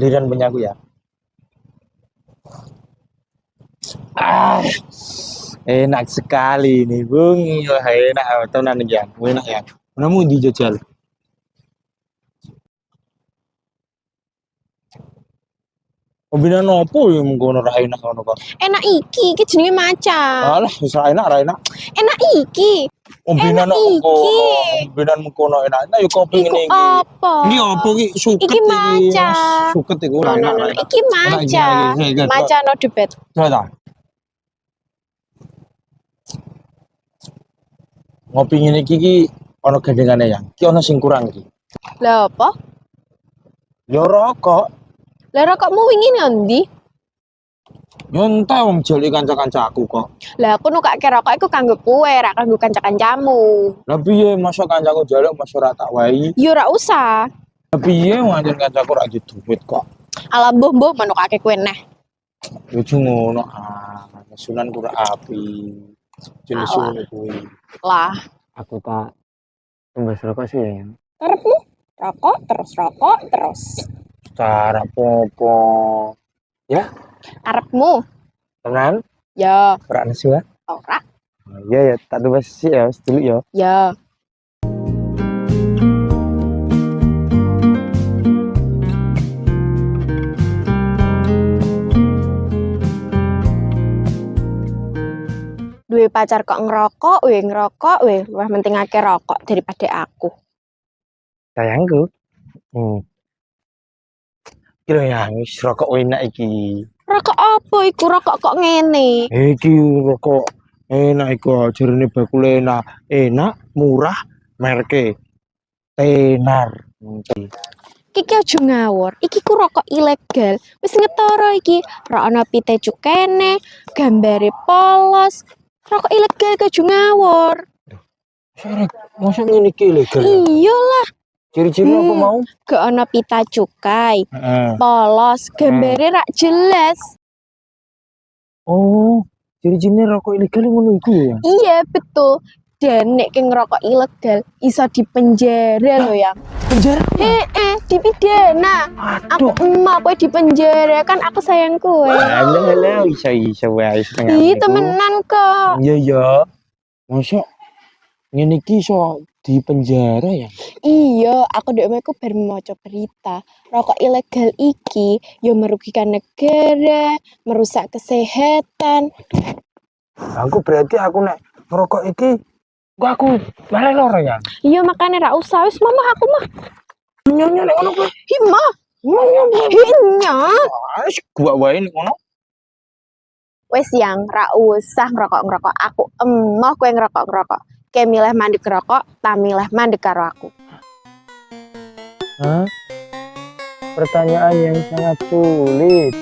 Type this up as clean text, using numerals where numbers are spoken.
Giliran punya aku ya. Ah, enak sekali nih, Bung. Wah, enak tenan ya. Enak ya. Namu dijajal. Kombinasi opo yang ngono ra enak ngono kok. Enak iki jenenge maca. Alah, wis ra enak ra enak. Enak iki. Kombinasi Enak iki. kombinasi mengkono enak. Nah, yo kopi Iku ngene iki. apa? Iki opo iki suket Iki maca. Suket iku No, ra enak. no, no. Iki maca. Maca no debat. Coba. Ngopi ngene iki ono gendengane ya. Ki ono sing kurang iki. Lah apa? Yo rokok. Lah rokokmu wingi ndi? Yo entah wong jeli kanca-kanca aku kok. Lah aku nukake rokok iku kanggo kowe, ra kanggo kanca-kancamu. Lah piye masa kancaku jaluk masa ora tak wahi? Yo ora usah. Lah piye ngancen kancaku ra duit kok. Ala mbuh-mbuh menukake kowe neh. Yo ngono sunan kura api. Jenis ngono kuwi. Lah, Aku tak tumbas rokok sih ya. karepmu rokok terus. Cara popo. Ya, Karepmu. tenan. Ya, Ora nesu ya. ora. Iya ya, tak tumbas sih ya, dulu ya. Ya. Duwe pacar kok ngerokok, weh mentingake rokok daripada aku. Sayangku. Kira ya wis rokok enak iki. Rokok apa iku? Rokok kok ngene? Iki rokok enak iku jerene bakule enak, murah, merke tenar. Iki aja ngawur. Iki ku rokok ilegal. Wis ngetara iki. Ra ana pite cukene, gambare polos. Rokok ilegal aja ngawur. Syarat masa ngene iki ilegal. Iyalah, Ciri-ciri apa mau? gak ana pita cukai, Heeh. polos, gambare rak jelas. Oh, ciri-ciri rokok ilegal ngono iku ya. Iya, betul. Dan nek ki ngerokok ilegal iso dipenjara lho ya. Penjara. Dipidana. Aku emak kowe dipenjara kan aku sayang kowe. Halo, iso wae setengah. Ih, temenan kok. Iya ya. Masa ngene iki iso di penjara ya? Iya, aku ndek omaku bar maca berita. Rokok ilegal iki ya merugikan negara, merusak kesehatan. Aku berarti aku nek ngerokok iki kok aku malah loro ya. Iya, makane ra usah wis mama aku mah. Nyonya nek ngono kuwi. Hi mah. Hinya. Wis gua wae nek ngono. Wis yang ra usah ngerokok-ngerokok. Aku emoh kowe ngerokok-ngerokok. Kayak milih mandek ngerokok, tak milih mandek karo aku. Hah? Pertanyaan yang sangat sulit.